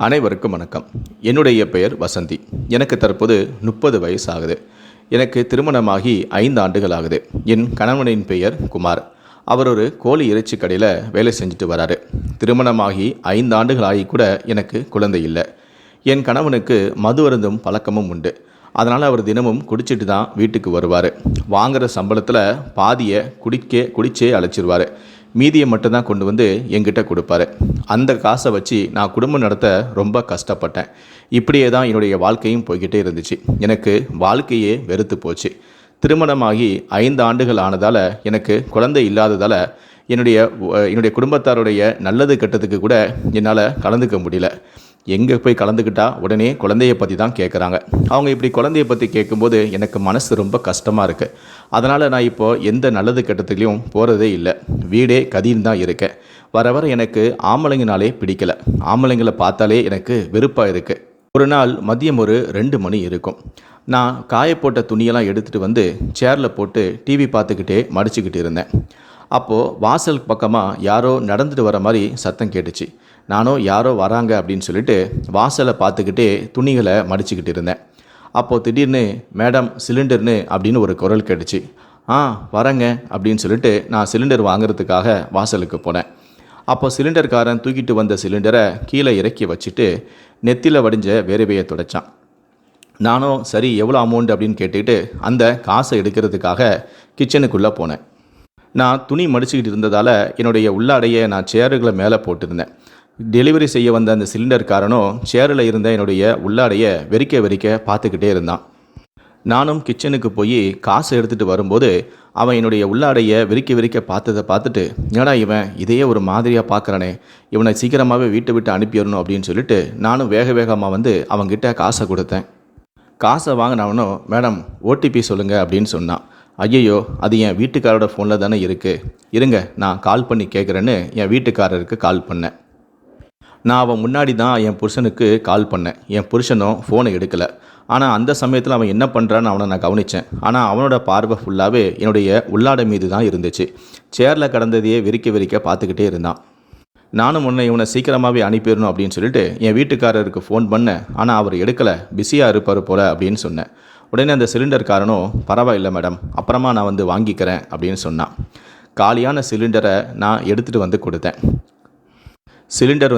அனைவருக்கும் வணக்கம். என்னுடைய பெயர் வசந்தி. எனக்கு தற்போது 30 வயசு ஆகுது. எனக்கு திருமணமாகி 5 ஆண்டுகள் ஆகுது. என் கணவனின் பெயர் குமார். அவர் ஒரு கோழி இறைச்சி கடையில் வேலை செஞ்சுட்டு வராரு. திருமணமாகி 5 ஆண்டுகள் ஆகி கூட எனக்கு குழந்தை இல்லை. என் கணவனுக்கு மது அருந்தும் பழக்கமும் உண்டு. அதனால் அவர் தினமும் குடிச்சிட்டு தான் வீட்டுக்கு வருவார். வாங்குகிற சம்பளத்தில் பாதியை குடிச்சே அழைச்சிருவார். மீதியை மட்டும்தான் கொண்டு வந்து என்கிட்ட கொடுப்பாரு. அந்த காசை வச்சு நான் குடும்பம் நடத்த ரொம்ப கஷ்டப்பட்டேன். இப்படியே தான் என்னுடைய வாழ்க்கையும் போய்கிட்டே இருந்துச்சு. எனக்கு வாழ்க்கையே வெறுத்து போச்சு. திருமணமாகி 5 ஆண்டுகள் ஆனதால் எனக்கு குழந்தை இல்லாததால் என்னுடைய குடும்பத்தாருடைய நல்லது கெட்டதுக்கு கூட என்னால் கலந்துக்க முடியல. எங்கே போய் கலந்துக்கிட்டா உடனே குழந்தைய பற்றி தான் கேட்குறாங்க. அவங்க இப்படி குழந்தைய பற்றி கேட்கும்போது எனக்கு மனசு ரொம்ப கஷ்டமாக இருக்குது. அதனால் நான் இப்போது எந்த நல்லது கெட்டத்துலேயும் போகிறதே இல்லை. வீடே கதின்னு தான் இருக்கேன். வர வர எனக்கு ஆம்பளைங்கனாலே பிடிக்கலை. ஆம்பளைங்களை பார்த்தாலே எனக்கு வெறுப்பாக இருக்குது. ஒரு நாள் மதியம் ஒரு 2 மணி இருக்கும். நான் காயப்போட்ட துணியெல்லாம் எடுத்துகிட்டு வந்து சேரில் போட்டு டிவி பார்த்துக்கிட்டே மடிச்சுக்கிட்டு இருந்தேன். அப்போது வாசல் பக்கமாக யாரோ நடந்துட்டு வர மாதிரி சத்தம் கேட்டுச்சு. நானும் யாரோ வராங்க அப்படின்னு சொல்லிட்டு வாசலை பார்த்துக்கிட்டே துணிகளை மடிச்சுக்கிட்டு இருந்தேன். அப்போது திடீர்னு மேடம் சிலிண்டர்னு அப்படின்னு ஒரு குரல் கேட்டுச்சு. வரேங்க அப்படின்னு சொல்லிட்டு நான் சிலிண்டர் வாங்குறதுக்காக வாசலுக்கு போனேன். அப்போ சிலிண்டர்காரன் தூக்கிட்டு வந்த சிலிண்டரை கீழே இறக்கி வச்சுட்டு நெத்தியில் வடிஞ்ச வேர்வையை துடைச்சான். நானும் சரி எவ்வளோ அமௌண்ட் அப்படின்னு கேட்டுக்கிட்டு அந்த காசை எடுக்கிறதுக்காக கிச்சனுக்குள்ளே போனேன். நான் துணி மடிச்சுக்கிட்டு இருந்ததால் என்னுடைய உள்ளாடையை நான் சேருகளை மேலே போட்டிருந்தேன். டெலிவரி செய்ய வந்த அந்த சிலிண்டர்காரனும் சேரில் இருந்த என்னுடைய உள்ளாடையை வெறிக்க பார்த்துக்கிட்டே இருந்தான். நானும் கிச்சனுக்கு போய் காசை எடுத்துகிட்டு வரும்போது அவன் என்னுடைய உள்ளாடையை வெறிக்க பார்த்ததை பார்த்துட்டு, ஏடா இவன் இதையே ஒரு மாதிரியாக பார்க்குறானே, இவனை சீக்கிரமாகவே வீட்டை விட்டு அனுப்பிடணும் அப்படின்னு சொல்லிட்டு நானும் வேகமாக வந்து அவன்கிட்ட காசை கொடுத்தேன். காசை வாங்கினவனும் மேடம் ஓடிபி சொல்லுங்கள் அப்படின்னு சொன்னான். ஐயையோ, அது என் வீட்டுக்காரோட ஃபோனில் தானே இருக்குது, இருங்க நான் கால் பண்ணி கேட்குறேன்னு என் வீட்டுக்காரருக்கு கால் பண்ணேன். நான் அவன் முன்னாடி தான் என் புருஷனுக்கு கால் பண்ணேன். என் புருஷனும் ஃபோனை எடுக்கலை. ஆனால் அந்த சமயத்தில் அவன் என்ன பண்ணுறான்னு அவனை நான் கவனித்தேன். ஆனால் அவனோட பார்வை ஃபுல்லாகவே என்னுடைய உள்ளாடை மீது தான் இருந்துச்சு. சேரில் கடந்ததையே வெறிக்க பார்த்துக்கிட்டே இருந்தான். நானும் இவனை சீக்கிரமாகவே அனுப்பிடணும் அப்படின்னு சொல்லிட்டு என் வீட்டுக்காரருக்கு ஃபோன் பண்ணேன். ஆனால் அவர் எடுக்கலை, பிஸியாக இருப்பார் போல் அப்படின்னு சொன்னேன். உடனே அந்த சிலிண்டர்காரனும் பரவாயில்லை மேடம், அப்புறமா நான் வந்து வாங்கிக்கிறேன் அப்படின்னு சொன்னான். காலியான சிலிண்டரை நான் எடுத்துகிட்டு வந்து கொடுத்தேன். சிலிண்டர்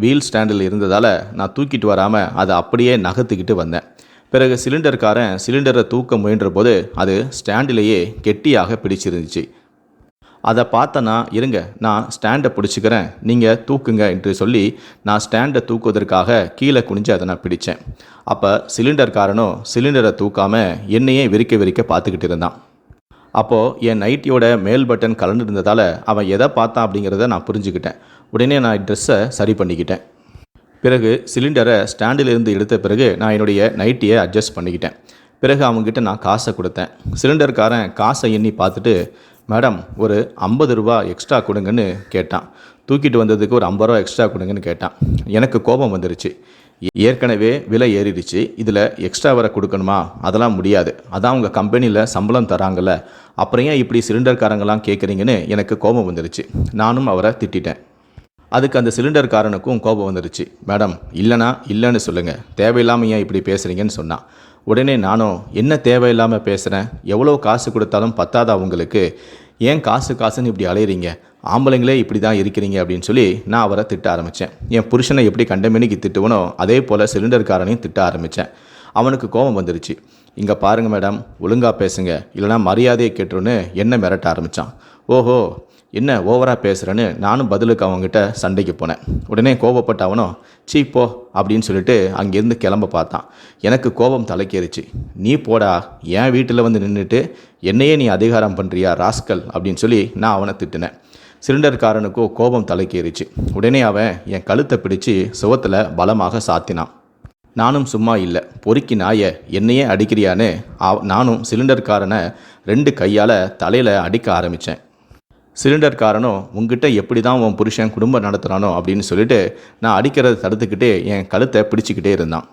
வீல் ஸ்டாண்டில் இருந்ததால் நான் தூக்கிட்டு வராமல் அதை அப்படியே நகர்த்துக்கிட்டு வந்தேன். பிறகு சிலிண்டர்காரன் சிலிண்டரை தூக்க முயன்ற போது அது ஸ்டாண்டிலேயே கெட்டியாக பிடிச்சிருந்துச்சு. அதை பார்த்தனா, இருங்க நான் ஸ்டாண்டை பிடிச்சிக்கிறேன், நீங்கள் தூக்குங்க என்று சொல்லி நான் ஸ்டாண்டை தூக்குவதற்காக கீழே குனிஞ்சு அதை நான் பிடித்தேன். அப்போ சிலிண்டர்காரனும் சிலிண்டரை தூக்காமல் என்னையே வெறிக்க பார்த்துக்கிட்டு இருந்தான். அப்போது என் நைட்டியோட மேல் பட்டன் கலந்து இருந்ததால் அவன் எதை பார்த்தான் அப்படிங்கிறத நான் புரிஞ்சுக்கிட்டேன். உடனே நான் ட்ரெஸ்ஸை சரி பண்ணிக்கிட்டேன். பிறகு சிலிண்டரை ஸ்டாண்டிலிருந்து எடுத்த பிறகு நான் என்னுடைய நைட்டியை அட்ஜஸ்ட் பண்ணிக்கிட்டேன். பிறகு அவங்ககிட்ட நான் காசை கொடுத்தேன். சிலிண்டர்காரன் காசை எண்ணி பார்த்துட்டு, மேடம் ஒரு 50 ரூபா எக்ஸ்ட்ரா கொடுங்கன்னு கேட்டான். தூக்கிட்டு வந்ததுக்கு ஒரு 50 ரூபா எக்ஸ்ட்ரா கொடுங்கன்னு கேட்டான். எனக்கு கோபம் வந்துருச்சு. ஏற்கனவே விலை ஏறிடுச்சு, இதில் எக்ஸ்ட்ரா வர கொடுக்கணுமா? அதெல்லாம் முடியாது, அதான் உங்கள் கம்பெனியில் சம்பளம் தராங்கல்ல, அப்புறம் ஏன் இப்படி சிலிண்டர்காரங்களாம் கேட்குறீங்கன்னு எனக்கு கோபம் வந்துருச்சு. நானும் அவரை திட்டிட்டேன். அதுக்கு அந்த சிலிண்டர்காரனுக்கும் கோபம் வந்துருச்சு. மேடம் இல்லைனா இல்லைன்னு சொல்லுங்கள், தேவையில்லாமல் ஏன் இப்படி பேசுகிறீங்கன்னு சொன்னான். உடனே நானும் என்ன தேவையில்லாமல் பேசுகிறேன், எவ்வளோ காசு கொடுத்தாலும் பத்தாதா உங்களுக்கு, ஏன் காசுன்னு இப்படி அலையிறீங்க, ஆம்பளைங்களே இப்படி தான் இருக்கிறீங்க அப்படின்னு சொல்லி நான் அவரை திட்ட ஆரம்பித்தேன். என் புருஷனை எப்படி கண்டமேனிக்கு திட்டுவனோ அதே போல் சிலிண்டர்காரனையும் திட்ட ஆரம்பித்தேன். அவனுக்கு கோபம் வந்துருச்சு. இங்கே பாருங்கள் மேடம், ஒழுங்காக பேசுங்க, இல்லைனா மரியாதையை கேட்டுருன்னு என்ன மிரட்ட ஆரம்பித்தான். ஓஹோ, என்ன ஓவராக பேசுகிறேன்னு நானும் பதிலுக்கு அவங்ககிட்ட சண்டைக்கு போனேன். உடனே கோபப்பட்ட அவனும் சீ போ அப்படின்னு சொல்லிட்டு அங்கேருந்து கிளம்ப பார்த்தான். எனக்கு கோபம் தலைக்கேறிச்சு. நீ போடா, என் வீட்டில் வந்து நின்றுட்டு என்னையே நீ அதிகாரம் பண்ணுறியா ராஸ்கல் அப்படின்னு சொல்லி நான் அவனை திட்டினேன். சிலிண்டர்காரனுக்கோ கோபம் தலைக்கேறிச்சு. உடனே அவன் என் கழுத்தை பிடிச்சி சுவத்தில் பலமாக சாத்தினான். நானும் சும்மா இல்லை, பொறுக்கி நாயை என்னையே அடிக்கிறியான்னு நானும் சிலிண்டர்காரனை 2 கையால் தலையில் அடிக்க ஆரம்பித்தேன். சிலிண்டர்காரனும் உங்ககிட்ட எப்படி தான் உன் புருஷன் குடும்பம் நடத்துகிறானோ அப்படின்னு சொல்லிட்டு நான் அடிக்கிறத தடுத்துக்கிட்டே என் கழுத்தை பிடிச்சிக்கிட்டே இருந்தான்.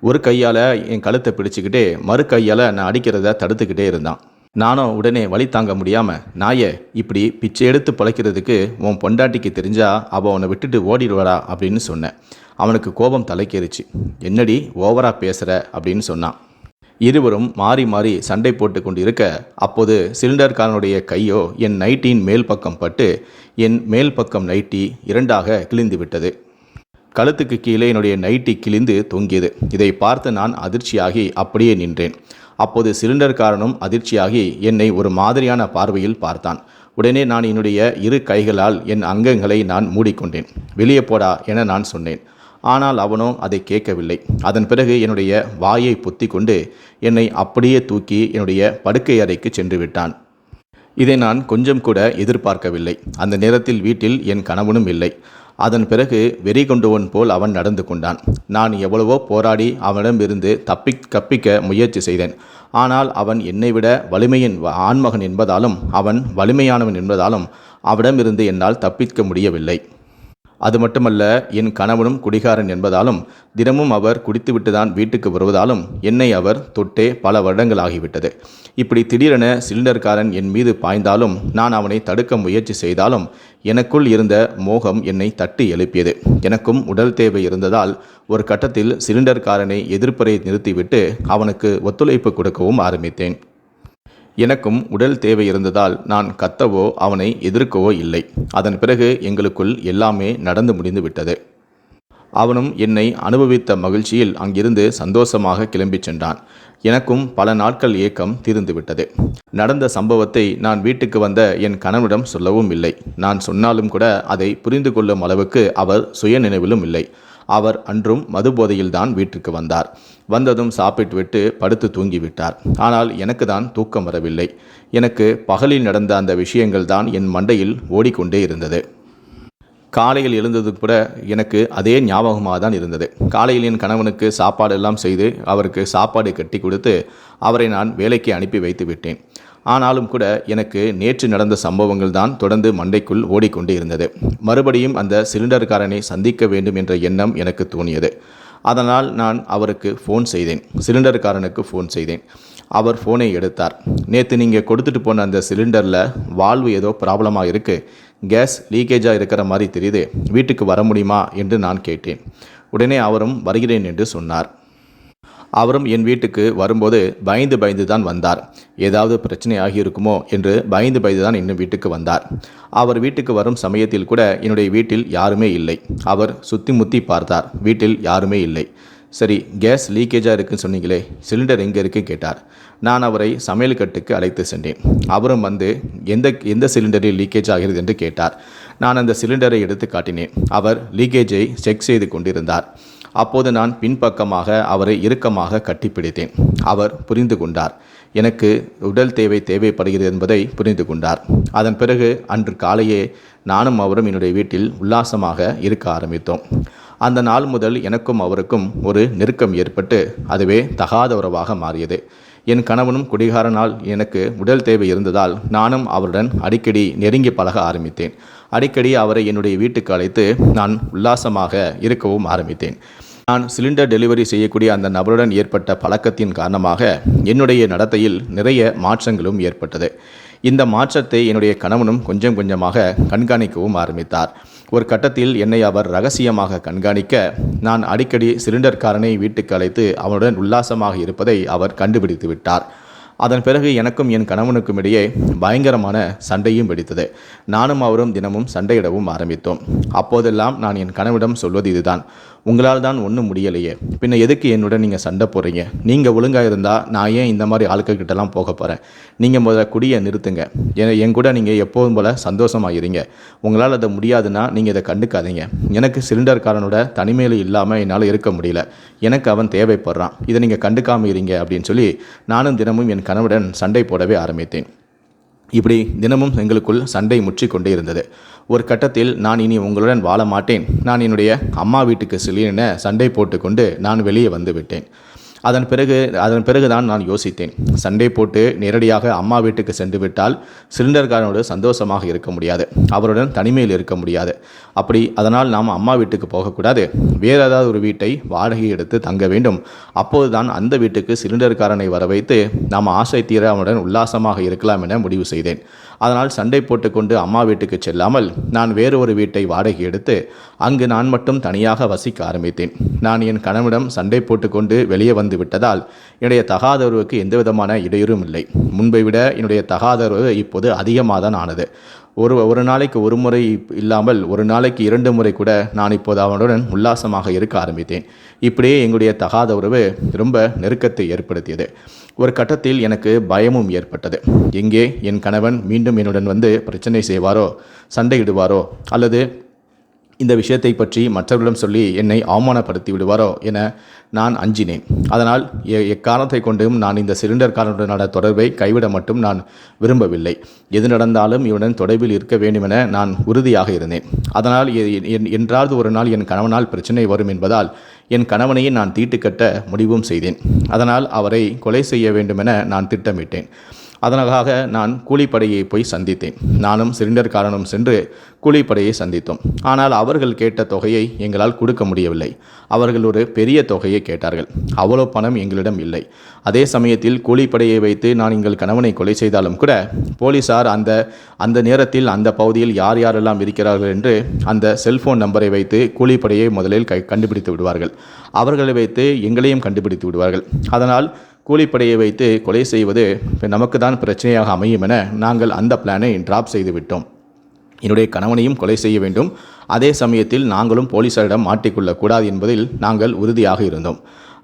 ஒரு கையால் என் கழுத்தை பிடிச்சிக்கிட்டே மறு கையால் நான் அடிக்கிறத தடுத்துக்கிட்டே இருந்தான். நானும் உடனே வலி தாங்க முடியாமல், நாயே, இப்படி பிச்சை எடுத்து பிழைக்கிறதுக்கு உன் பொண்டாட்டிக்கு தெரிஞ்சா அவள் உன்னை விட்டுட்டு ஓடிடுவாடா அப்படின்னு சொன்னேன். அவனுக்கு கோபம் தலைக்கேறிச்சு. என்னடி ஓவரா பேசுகிற அப்படின்னு சொன்னான். இருவரும் மாறி மாறி சண்டை போட்டு கொண்டு இருக்க, அப்போது சிலிண்டர்காரனுடைய கையோ என் நைட்டியின் மேல் பக்கம் பட்டு என் மேல் பக்கம் நைட்டி இரண்டாக கிழிந்து விட்டது. கழுத்துக்கு கீழே என்னுடைய நைட்டி கிழிந்து தொங்கியது. இதை பார்த்து நான் அதிர்ச்சியாகி அப்படியே நின்றேன். அப்போது சிலிண்டர்காரனும் அதிர்ச்சியாகி என்னை ஒரு மாதிரியான பார்வையில் பார்த்தான். உடனே நான் என்னுடைய இரு கைகளால் என் அங்கங்களை நான் மூடிக்கொண்டேன். வெளியே போடா என நான் சொன்னேன். ஆனால் அவனோ அதை கேட்கவில்லை. அதன் பிறகு என்னுடைய வாயை பொத்தி கொண்டு என்னை அப்படியே தூக்கி என்னுடைய படுக்கை அறைக்கு சென்று விட்டான். இதை நான் கொஞ்சம் கூட எதிர்பார்க்கவில்லை. அந்த நேரத்தில் வீட்டில் என் கணவனும் இல்லை. அதன் பிறகு வெறி கொண்டவன் போல் அவன் நடந்து கொண்டான். நான் எவ்வளவோ போராடி அவனிடமிருந்து கப்பிக்க முயற்சி செய்தேன். ஆனால் அவன் என்னை விட வலிமையின் ஆண்மகன் என்பதாலும் அவன் வலிமையானவன் என்பதாலும் அவனிடமிருந்து என்னால் தப்பிக்க முடியவில்லை. அது மட்டுமல்ல, என் கணவனும் குடிகாரன் என்பதாலும் தினமும் அவர் குடித்துவிட்டு தான் வீட்டுக்கு வருவதாலும் என்னை அவர் தொட்டே பல வருடங்களாகிவிட்டது. இப்படி திடீரென சிலிண்டர்காரன் என் மீது பாய்ந்தாலும் நான் அவனை தடுக்க முயற்சி செய்தாலும் எனக்குள் இருந்த மோகம் என்னை தட்டி எழுப்பியது. எனக்கும் உடல் தேவை இருந்ததால் ஒரு கட்டத்தில் சிலிண்டர்காரனை எதிர்ப்பதை நிறுத்திவிட்டு அவனுக்கு ஒத்துழைப்பு கொடுக்கவும் ஆரம்பித்தேன். எனக்கும் உடல் தேவை இருந்ததால் நான் கத்தவோ அவனை எதிர்க்கவோ இல்லை. அதன் பிறகு எங்களுக்குள் எல்லாமே நடந்து முடிந்து விட்டது. அவனும் என்னை அனுபவித்த மகிழ்ச்சியில் அங்கிருந்து சந்தோஷமாக கிளம்பிச் சென்றான். எனக்கும் பல நாட்கள் ஏக்கம் தீர்ந்துவிட்டது. நடந்த சம்பவத்தை நான் வீட்டுக்கு வந்த என் கணவனிடம் சொல்லவும் இல்லை. நான் சொன்னாலும் கூட அதை புரிந்து கொள்ளும் அளவுக்கு அவர் சுய நினைவிலும் இல்லை. அவர் அன்றும் மதுபோதையில்தான் வீட்டுக்கு வந்தார். வந்ததும் சாப்பிட்டுவிட்டு படுத்து தூங்கிவிட்டார். ஆனால் எனக்கு தான் தூக்கம் வரவில்லை. எனக்கு பகலில் நடந்த அந்த விஷயங்கள் தான் என் மண்டையில் ஓடிக்கொண்டே இருந்தது. காலையில் எழுந்தது கூட எனக்கு அதே ஞாபகமாக தான் இருந்தது. காலையில் என் கணவனுக்கு சாப்பாடு எல்லாம் செய்து அவருக்கு சாப்பாடு கட்டி கொடுத்து அவரை நான் வேலைக்கு அனுப்பி வைத்து விட்டேன். ஆனாலும் கூட எனக்கு நேற்று நடந்த சம்பவங்கள் தான் தொடர்ந்து மண்டைக்குள் ஓடிக்கொண்டே இருந்தது. மறுபடியும் அந்த சிலிண்டர்காரனை சந்திக்க வேண்டும் என்ற எண்ணம் எனக்கு தோணியது. அதனால் நான் அவருக்கு ஃபோன் செய்தேன். சிலிண்டர்காரனுக்கு ஃபோன் செய்தேன். அவர் ஃபோனை எடுத்தார். நேற்று நீங்கள் கொடுத்துட்டு போன அந்த சிலிண்டரில் வால்வு ஏதோ ப்ராப்ளமாக இருக்குது, கேஸ் லீக்கேஜாக இருக்கிற மாதிரி தெரியுது, வீட்டுக்கு வர முடியுமா என்று நான் கேட்டேன். உடனே அவரும் வருகிறேன் என்று சொன்னார். அவரும் என் வீட்டுக்கு வரும்போது பயந்து தான் வந்தார். ஏதாவது பிரச்சனை ஆகியிருக்குமோ என்று பயந்து தான் இன்னும் வீட்டுக்கு வந்தார். அவர் வீட்டுக்கு வரும் சமயத்தில் கூட என்னுடைய வீட்டில் யாருமே இல்லை. அவர் சுற்றி முற்றி பார்த்தார். வீட்டில் யாருமே இல்லை. சரி, கேஸ் லீக்கேஜாக இருக்குன்னு சொன்னீங்களே, சிலிண்டர் எங்கே இருக்குன்னு கேட்டார். நான் அவரை சமையல் கட்டுக்கு அழைத்து சென்றேன். அவரும் வந்து எந்த சிலிண்டரில் லீக்கேஜ் ஆகிறது என்று கேட்டார். நான் அந்த சிலிண்டரை எடுத்து காட்டினேன். அவர் லீக்கேஜை செக் செய்து கொண்டிருந்தார். அப்போது நான் பின்பக்கமாக அவரை இறுக்கமாக கட்டிப்பிடித்தேன். அவர் புரிந்து கொண்டார். எனக்கு உடல் தேவைப்படுகிறது என்பதை புரிந்து கொண்டார். அதன் பிறகு அன்று காலையே நானும் அவரும் என்னுடைய வீட்டில் உல்லாசமாக இருக்க ஆரம்பித்தோம். அந்த நாள் முதல் எனக்கும் அவருக்கும் ஒரு நெருக்கம் ஏற்பட்டு அதுவே தகாத உறவாக மாறியது. என் கணவனும் குடிகாரனால் எனக்கு உடல் தேவை இருந்ததால் நானும் அவருடன் அடிக்கடி நெருங்கி பழக ஆரம்பித்தேன். அடிக்கடி அவரை என்னுடைய வீட்டுக்கு அழைத்து நான் உல்லாசமாக இருக்கவும் ஆரம்பித்தேன். நான் சிலிண்டர் டெலிவரி செய்யக்கூடிய அந்த நபருடன் ஏற்பட்ட பழக்கத்தின் காரணமாக என்னுடைய நடத்தையில் நிறைய மாற்றங்களும் ஏற்பட்டது. இந்த மாற்றத்தை என்னுடைய கணவனும் கொஞ்சம் கொஞ்சமாக கண்காணிக்கவும் ஆரம்பித்தார். ஒரு கட்டத்தில் என்னை அவர் ரகசியமாக கண்காணிக்க நான் அடிக்கடி சிலிண்டர்காரனை வீட்டுக்கு அழைத்து அவனுடன் உல்லாசமாக இருப்பதை அவர் கண்டுபிடித்து விட்டார். அதன் பிறகு எனக்கும் என் கணவனுக்கும் இடையே பயங்கரமான சண்டையும் வெடித்தது. நானும் அவரும் தினமும் சண்டையிடவும் ஆரம்பித்தோம். அப்போதெல்லாம் நான் என் கணவனிடம் சொல்வது இதுதான், உங்களால் தான் ஒன்றும் முடியலையே, பின்ன எதுக்கு என்னுடன் நீங்கள் சண்டை போடுறீங்க? நீங்கள் ஒழுங்காக இருந்தால் நான் ஏன் இந்த மாதிரி ஆட்கள்கிட்டலாம் போக போகிறேன்? நீங்கள் முதல்ல குடியை நிறுத்துங்க. என் கூட நீங்கள் எப்போதும் போல் சந்தோஷமாக இருங்க. உங்களால் அதை முடியாதுன்னா நீங்கள் இதை கண்டுக்காதீங்க. எனக்கு சிலிண்டர்காரனோட தனிமையில் இல்லாமல் என்னால் இருக்க முடியல. எனக்கு அவன் தேவைப்படுறான். இதை நீங்கள் கண்டுக்காமல் இருங்க அப்படின்னு சொல்லி நானும் தினமும் என் கணவனுடன் சண்டை போடவே ஆரம்பித்தேன். இப்படி தினமும் எங்களுக்குள் சண்டை முற்றி கொண்டே இருந்தது. ஒரு கட்டத்தில் நான் இனி உங்களுடன் வாழ மாட்டேன், நான் என்னுடைய அம்மா வீட்டுக்கு செல்லின சண்டை போட்டுக்கொண்டு நான் வெளியே வந்து விட்டேன். அதன் பிறகுதான் நான் யோசித்தேன். சண்டை போட்டு நேரடியாக அம்மா வீட்டுக்கு சென்று விட்டால் சிலிண்டர்காரனோடு சந்தோஷமாக இருக்க முடியாது, அவருடன் தனிமையில் இருக்க முடியாது. அதனால் நாம் அம்மா வீட்டுக்கு போகக்கூடாது, வேறு ஏதாவது ஒரு வீட்டை வாடகை எடுத்து தங்க வேண்டும். அப்போதுதான் அந்த வீட்டுக்கு சிலிண்டர்காரனை வர வைத்து நாம் ஆசை தீர அவனுடன் உல்லாசமாக இருக்கலாம் என முடிவு செய்தேன். அதனால் சண்டை போட்டுக்கொண்டு அம்மா வீட்டுக்கு செல்லாமல் நான் வேறு ஒரு வீட்டை வாடகை எடுத்து அங்கு நான் மட்டும் தனியாக வசிக்க ஆரம்பித்தேன். நான் என் கணவனிடம் சண்டை போட்டுக்கொண்டு வெளியே வந்து விட்டதால் என்னுடைய தகாதரவுக்கு எந்தவிதமான இடையூறும் இல்லை. முன்பை விட என்னுடைய தகாதரவு இப்போது அதிகமாக தான் ஆனது. ஒரு நாளைக்கு ஒரு முறை இல்லாமல் ஒரு நாளைக்கு 2 முறை கூட நான் இப்போது அவனுடன் உல்லாசமாக இருக்க ஆரம்பித்தேன். இப்படியே எங்களுடைய தகாத உறவு ரொம்ப நெருக்கத்தை ஏற்படுத்தியது. ஒரு கட்டத்தில் எனக்கு பயமும் ஏற்பட்டது. எங்கே என் கணவன் மீண்டும் என்னுடன் வந்து பிரச்சனை செய்வாரோ, சண்டையிடுவாரோ, அல்லது இந்த விஷயத்தை பற்றி மற்றவர்களிடம் சொல்லி என்னை அவமானப்படுத்தி விடுவாரோ என நான் அஞ்சினேன். அதனால் எக்காரணத்தை கொண்டும் நான் இந்த சிலிண்டர்காரனுடனான தொடர்பை கைவிட மட்டும் நான் விரும்பவில்லை. எது நடந்தாலும் இவனுடன் தொடர்பில் இருக்க வேண்டுமென நான் உறுதியாக இருந்தேன். அதனால் என்றாவது ஒரு நாள் என் கணவனால் பிரச்சனை வரும் என்பதால் என் கணவனையே நான் தீட்டுக்கட்ட முடிவும் செய்தேன். அதனால் அவரை கொலை செய்ய வேண்டுமென நான் திட்டமிட்டேன். அதற்காக நான் கூலிப்படையை போய் சந்தித்தேன். நானும் சிலிண்டர்காரனும் சென்று கூலிப்படையை சந்தித்தோம். ஆனால் அவர்கள் கேட்ட தொகையை எங்களால் கொடுக்க முடியவில்லை. அவர்கள் ஒரு பெரிய தொகையை கேட்டார்கள். அவ்வளோ பணம் எங்களிடம் இல்லை. அதே சமயத்தில் கூலிப்படையை வைத்து நான் எங்கள் கணவனை கொலை செய்தாலும் கூட போலீசார் அந்த நேரத்தில் அந்த பகுதியில் யார் யாரெல்லாம் இருக்கிறார்கள் என்று அந்த செல்போன் நம்பரை வைத்து கூலிப்படையை முதலில் கண்டுபிடித்து விடுவார்கள். அவர்களை வைத்து எங்களையும் கண்டுபிடித்து விடுவார்கள். அதனால் கூலிப்படையை வைத்து கொலை செய்வது நமக்கு தான் பிரச்சனையாக அமையும் என நாங்கள் அந்த பிளானை டிராப் செய்து விட்டோம். என்னுடைய கணவனையும் கொலை செய்ய வேண்டும், அதே சமயத்தில் நாங்களும் போலீசாரிடம் மாட்டிக்கொள்ளக்கூடாது என்பதில் நாங்கள் உறுதியாக இருந்தோம்.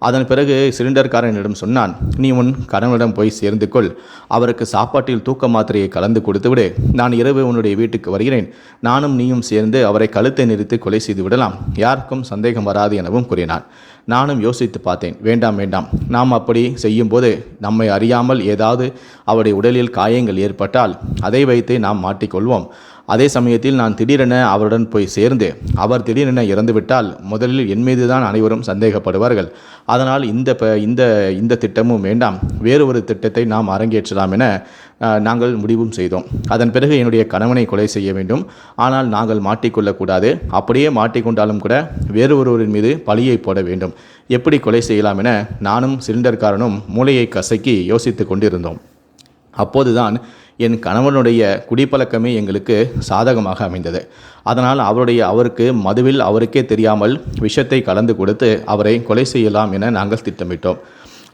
அதன் பிறகு சிலிண்டர்காரனிடம் சொன்னான், நீ உன் கணவனிடம் போய் சேர்ந்து கொள், அவருக்கு சாப்பாட்டில் தூக்க மாத்திரையை கலந்து கொடுத்து விடு, நான் இரவு உன்னுடைய வீட்டுக்கு வருகிறேன், நானும் நீயும் சேர்ந்து அவரை கழுத்தை நிறுத்தி கொலை செய்து விடலாம், யாருக்கும் சந்தேகம் வராது எனவும் கூறினான். நானும் யோசித்து பார்த்தேன். வேண்டாம், நாம் அப்படி செய்யும்போது நம்மை அறியாமல் ஏதாவது அவருடைய உடலில் காயங்கள் ஏற்பட்டால் அதை வைத்து நாம் மாட்டிக்கொள்வோம். அதே சமயத்தில் நான் திடீரென அவருடன் போய் சேர்ந்து அவர் திடீரென இறந்துவிட்டால் முதலில் என் மீது தான் அனைவரும் சந்தேகப்படுவார்கள். அதனால் இந்த திட்டமும் வேண்டாம், வேறு ஒரு திட்டத்தை நாம் அரங்கேற்றலாம் என நாங்கள் முடிவும் செய்தோம். அதன் பிறகு என்னுடைய கணவனை கொலை செய்ய வேண்டும், ஆனால் நாங்கள் மாட்டிக்கொள்ளக்கூடாது, அப்படியே மாட்டிக்கொண்டாலும் கூட வேறு ஒருவரின் மீது பழியை போட வேண்டும், எப்படி கொலை செய்யலாம் என நானும் சிலிண்டர்காரனும் மூளையை கசக்கி யோசித்து கொண்டிருந்தோம். அப்போதுதான் என் கணவனுடைய குடிப்பழக்கமே எங்களுக்கு சாதகமாக அமைந்தது. அதனால் அவருக்கு மதுவில் அவருக்கே தெரியாமல் விஷத்தை கலந்து கொடுத்து அவரை கொலை செய்யலாம் என நாங்கள் திட்டமிட்டோம்.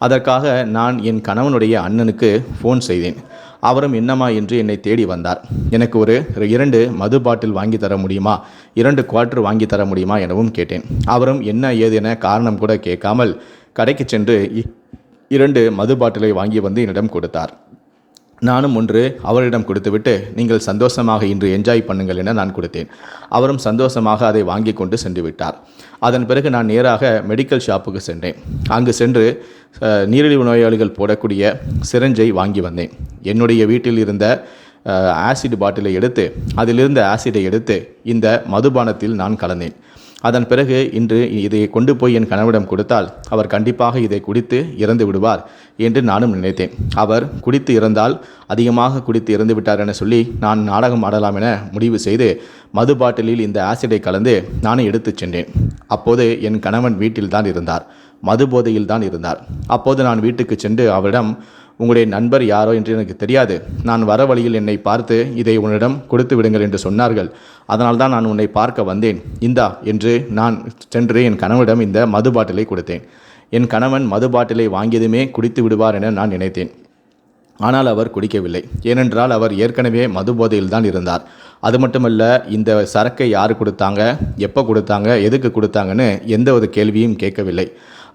அதற்காக நான் என் கணவனுடைய அண்ணனுக்கு ஃபோன் செய்தேன். அவரும் என்னம்மா என்று என்னை தேடி வந்தார். எனக்கு ஒரு 2 மது பாட்டில் வாங்கி தர முடியுமா, 2 குவார்ட்டர் வாங்கி தர முடியுமா எனவும் கேட்டேன். அவரும் என்ன ஏது என காரணம் கூட கேட்காமல் கடைக்கு சென்று 2 மது பாட்டிலை வாங்கி வந்து என்னிடம் கொடுத்தார். நானும் ஒன்று அவரிடம் கொடுத்துவிட்டு, நீங்கள் சந்தோஷமாக இன்று என்ஜாய் பண்ணுங்கள் என நான் கொடுத்தேன். அவரும் சந்தோஷமாக அதை வாங்கி கொண்டு சென்று விட்டார். அதன் பிறகு நான் நேராக மெடிக்கல் ஷாப்புக்கு சென்றேன். அங்கு சென்று நீரிழிவு நோயாளிகள் போடக்கூடிய சிரஞ்சை வாங்கி வந்தேன். என்னுடைய வீட்டில் இருந்த ஆசிட் பாட்டிலை எடுத்து அதிலிருந்த ஆசிடை எடுத்து இந்த மதுபானத்தில் நான் கலந்தேன். அதன் பிறகு இன்று இதை கொண்டு போய் என் கணவனிடம் கொடுத்தால் அவர் கண்டிப்பாக இதை குடித்து இறந்து விடுவார் என்று நானும் நினைத்தேன். அவர் குடித்து இறந்தால் அதிகமாக குடித்து இறந்து விட்டார் என சொல்லி நான் நாடகம் ஆடலாம் என முடிவு செய்து மது பாட்டிலில் இந்த ஆசிடை கலந்து நானும் எடுத்துச் சென்றேன். அப்போது என் கணவன் வீட்டில் தான் இருந்தார், மது போதையில் தான் இருந்தார். அப்போது நான் வீட்டுக்கு சென்று அவரிடம், உங்களுடைய நண்பர் யாரோ என்று எனக்கு தெரியாது, நான் வர வழியில் என்னை பார்த்து இதை உன்னிடம் கொடுத்து விடுங்கள் என்று சொன்னார்கள், அதனால்தான் நான் உன்னை பார்க்க வந்தேன், இந்தா என்று நான் சென்று என் கணவனிடம் இந்த மது பாட்டிலை கொடுத்தேன். என் கணவன் மது பாட்டிலை வாங்கியதுமே குடித்து விடுவார் என நான் நினைத்தேன். ஆனால் அவர் குடிக்கவில்லை. ஏனென்றால் அவர் ஏற்கனவே மது போதையில் தான் இருந்தார். அது மட்டுமல்ல, இந்த சரக்கை யார் கொடுத்தாங்க, எப்போ கொடுத்தாங்க, எதுக்கு கொடுத்தாங்கன்னு எந்த ஒரு கேள்வியும் கேட்கவில்லை.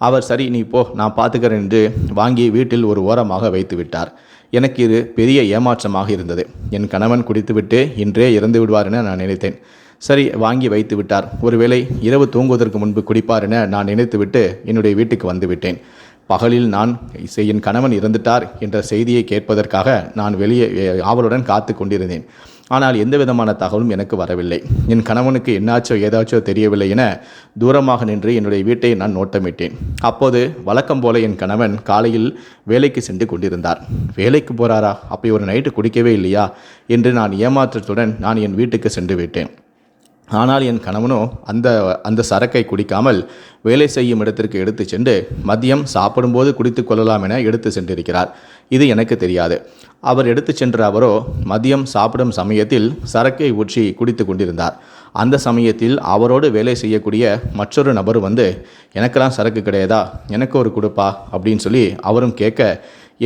அவர் சரி நீ போ, நான் பார்த்துக்கிறேன் என்று வாங்கி வீட்டில் ஒரு ஓரமாக வைத்து விட்டார். எனக்கு இது பெரிய ஏமாற்றமாக இருந்தது. என் கணவன் குடித்துவிட்டு இன்றே இறந்து விடுவார் என நான் நினைத்தேன். சரி, வாங்கி வைத்து விட்டார், ஒருவேளை இரவு தூங்குவதற்கு முன்பு குடிப்பார் என நான் நினைத்துவிட்டு என்னுடைய வீட்டுக்கு வந்து விட்டேன். பகலில் நான் என் கணவன் இறந்துட்டார் என்ற செய்தியை கேட்பதற்காக நான் வெளியே ஆவலுடன் காத்து கொண்டிருந்தேன். ஆனால் எந்த விதமான தகவலும் எனக்கு வரவில்லை. என் கணவனுக்கு என்னாச்சோ ஏதாச்சோ தெரியவில்லை என தூரமாக நின்று என்னுடைய வீட்டை நான் நோட்டமிட்டேன். அப்போது வழக்கம் போல என் கணவன் காலையில் வேலைக்கு சென்று கொண்டிருந்தார். வேலைக்கு போகிறாரா, அப்போ ஒரு நைட்டு குடிக்கவே இல்லையா என்று நான் ஏமாற்றத்துடன் நான் என் வீட்டுக்கு சென்று விட்டேன். ஆனால் என் கணவனோ அந்த சரக்கை குடிக்காமல் வேலை செய்யும் இடத்திற்கு எடுத்து சென்று மதியம் சாப்பிடும்போது குடித்து கொள்ளலாம் என எடுத்து சென்றிருக்கிறார். இது எனக்கு தெரியாது. அவர் எடுத்து சென்ற அவரோ மதியம் சாப்பிடும் சமயத்தில் சரக்கை ஊற்றி குடித்து கொண்டிருந்தார். அந்த சமயத்தில் அவரோடு வேலை செய்யக்கூடிய மற்றொரு நபர் வந்து, எனக்கெல்லாம் சரக்கு கிடையாதா, எனக்கு ஒரு கொடுப்பா அப்படின்னு சொல்லி அவரும் கேட்க,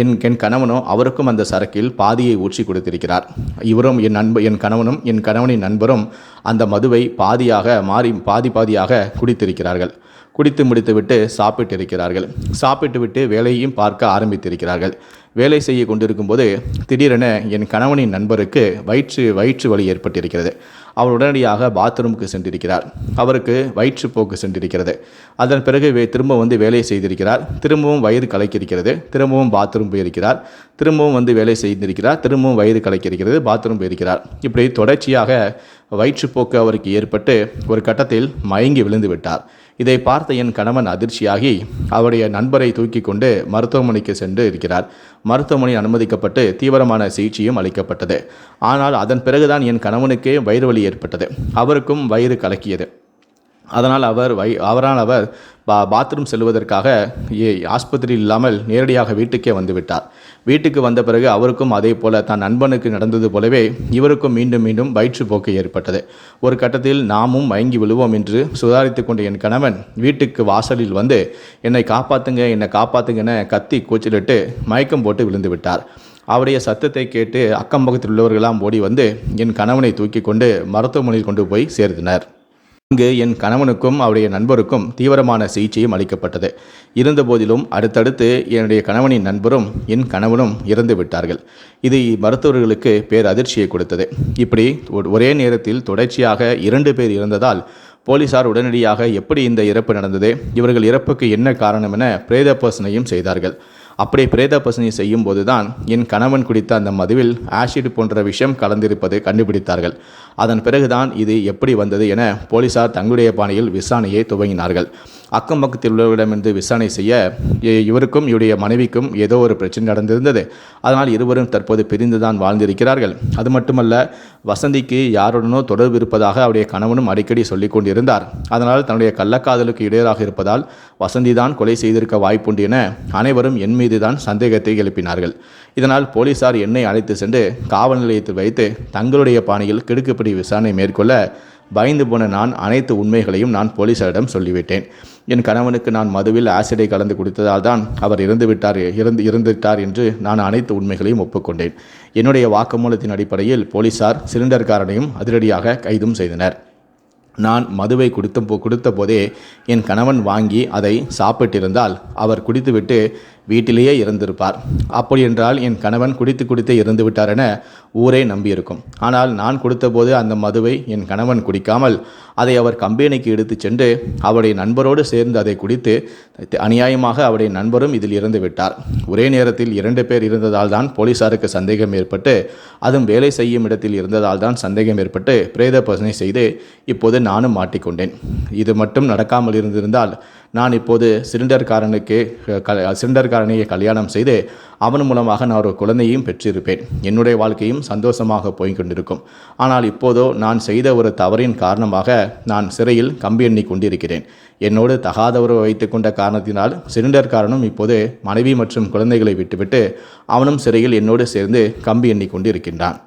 என் கணவனோ அவருக்கும் அந்த சரக்கில் பாதியை ஊற்றி கொடுத்திருக்கிறார். இவரும் என் கணவனும் என் கணவனின் நண்பரும் அந்த மதுவை பாதியாக குடித்திருக்கிறார்கள். குடித்து முடித்துவிட்டு சாப்பிட்டுவிட்டு வேலையும் பார்க்க ஆரம்பித்திருக்கிறார்கள். வேலை செய்ய கொண்டிருக்கும் போது திடீரென என் கணவனின் நண்பருக்கு வயிற்று வலி ஏற்பட்டிருக்கிறது. அவர் உடனடியாக பாத்ரூமுக்கு சென்றிருக்கிறார். அவருக்கு வயிற்றுப்போக்கு சென்றிருக்கிறது. அதன் பிறகு திரும்ப வந்து வேலை செய்திருக்கிறார். திரும்பவும் வயிறு கலக்கியிருக்கிறது. திரும்பவும் பாத்ரூம் போயிருக்கிறார். திரும்பவும் வந்து வேலை செய்திருக்கிறார். திரும்பவும் வயிறு கலக்கியிருக்கிறது. பாத்ரூம் போயிருக்கிறார். இப்படி தொடர்ச்சியாக வயிற்றுப்போக்கு அவருக்கு ஏற்பட்டு ஒரு கட்டத்தில் மயங்கி விழுந்து விட்டார். இதை பார்த்த என் கணவன் அதிர்ச்சியாகி அவருடைய நண்பரை தூக்கி கொண்டு மருத்துவமனைக்கு சென்று இருக்கிறார். மருத்துவமனையில் அனுமதிக்கப்பட்டு தீவிரமான சிகிச்சையும் அளிக்கப்பட்டது. ஆனால் அதன் பிறகுதான் என் கணவனுக்கே வயிறு வலி ஏற்பட்டது. அவருக்கும் வயிறு கலக்கியது. அதனால் அவர் பாத்ரூம் செல்வதற்காக ஆஸ்பத்திரியில் இல்லாமல் நேரடியாக வீட்டுக்கே வந்துவிட்டார். வீட்டுக்கு வந்த பிறகு அவருக்கும் அதே போல தன் நண்பனுக்கு நடந்தது போலவே இவருக்கும் மீண்டும் வயிற்றுப்போக்கு ஏற்பட்டது. ஒரு கட்டத்தில் நாமும் மயங்கி விழுவோம் என்று சுதாரித்து கொண்ட என் கணவன் வீட்டுக்கு வாசலில் வந்து என்னை காப்பாத்துங்கன்னு கத்தி கூச்சலிட்டு மயக்கம் போட்டு விழுந்து விட்டார். அவருடைய சத்தத்தை கேட்டு அக்கம் பக்கத்தில் உள்ளவர்களாம் ஓடி வந்து என் கணவனை தூக்கி கொண்டு மருத்துவமனையில் கொண்டு போய் சேர்த்தனர். இங்கு என் கணவனுக்கும் அவருடைய நண்பருக்கும் தீவிரமான சிகிச்சையும் அளிக்கப்பட்டது. இருந்தபோதிலும் அடுத்தடுத்து என்னுடைய கணவனின் நண்பரும் என் கணவனும் இறந்து விட்டார்கள். இது மருத்துவர்களுக்கு பேரதிர்ச்சியை கொடுத்தது. இப்படி ஒரே நேரத்தில் தொடர்ச்சியாக 2 பேர் இறந்ததால் போலீசார் உடனடியாக எப்படி இந்த இறப்பு நடந்தது, இவர்கள் இறப்புக்கு என்ன காரணம் என பிரேத பரிசோதனையும் செய்தார்கள். அப்படி பிரேத பரிசோதனை செய்யும் போதுதான் என் கணவன் குடித்த அந்த மதுவில் ஆசிட் போன்ற விஷயம் கலந்திருப்பதை கண்டுபிடித்தார்கள். அதன் பிறகுதான் இது எப்படி வந்தது என போலீசார் தங்களுடைய பாணியில் விசாரணையை துவங்கினார்கள். அக்கம் பக்கத்தில் உள்ளவரிடமிருந்து விசாரணை செய்ய இவருக்கும் இவருடைய மனைவிக்கும் ஏதோ ஒரு பிரச்சனை நடந்திருந்தது. அதனால் இருவரும் தற்போது பிரிந்துதான் வாழ்ந்திருக்கிறார்கள். அது மட்டுமல்ல, வசந்திக்கு யாருடனோ தொடர்பு இருப்பதாக அவருடைய கணவனும் அடிக்கடி சொல்லிக் கொண்டிருந்தார். அதனால் தன்னுடைய கள்ளக்காதலுக்கு இடையராக இருப்பதால் வசந்தி தான் கொலை செய்திருக்க வாய்ப்புண்டு என அனைவரும் என் மீது தான் சந்தேகத்தை எழுப்பினார்கள். இதனால் போலீசார் என்னை அழைத்து சென்று காவல் நிலையத்தில் வைத்து தங்களுடைய பாணியில் கிடுக்குப்பிடி விசாரணை மேற்கொள்ள பயந்து போன நான் அனைத்து உண்மைகளையும் நான் போலீசாரிடம் சொல்லிவிட்டேன். என் கணவனுக்கு நான் மதுவில் ஆசிடை கலந்து குடித்ததால் தான் அவர் இறந்துவிட்டார் என்று நான் அனைத்து உண்மைகளையும் ஒப்புக்கொண்டேன். என்னுடைய வாக்குமூலத்தின் அடிப்படையில் போலீசார் சிலிண்டர்காரனையும் அதிரடியாக கைதும் செய்தனர். நான் மதுவை கொடுத்த போதே என் கணவன் வாங்கி அதை சாப்பிட்டிருந்தால் அவர் குடித்துவிட்டு வீட்டிலேயே இறந்திருப்பார். அப்படி என்றால் என் கணவன் குடித்து இறந்து விட்டார் என ஊரே நம்பியிருக்கும். ஆனால் நான் கொடுத்தபோது அந்த மதுவை என் கணவன் குடிக்காமல் அதை அவர் கம்பெனிக்கு எடுத்து சென்று அவருடைய நண்பரோடு சேர்ந்து அதை குடித்து அநியாயமாக அவருடைய நண்பரும் இதில் இறந்து விட்டார். ஒரே நேரத்தில் 2 பேர் இருந்ததால் தான் போலீசாருக்கு சந்தேகம் ஏற்பட்டு, அதுவும் வேலை செய்யும் இடத்தில் இருந்ததால் தான் சந்தேகம் ஏற்பட்டு பிரேத பரிசோதனை செய்து இப்போது நானும் மாட்டிக்கொண்டேன். இது மட்டும் நடக்காமல் இருந்திருந்தால் நான் இப்போது சிலிண்டர்காரனையை கல்யாணம் செய்து அவன் மூலமாக நான் ஒரு குழந்தையும் பெற்றிருப்பேன். என்னுடைய வாழ்க்கையும் சந்தோஷமாக போய்கொண்டிருக்கும். ஆனால் இப்போதோ நான் செய்த ஒரு தவறின் காரணமாக நான் சிறையில் கம்பி எண்ணி கொண்டிருக்கிறேன். என்னோடு தகாதவரை வைத்து கொண்ட காரணத்தினால் சிலிண்டர்காரனும் இப்போது மனைவி மற்றும் குழந்தைகளை விட்டுவிட்டு அவனும் சிறையில் என்னோடு சேர்ந்து கம்பி எண்ணி கொண்டிருக்கின்றான்.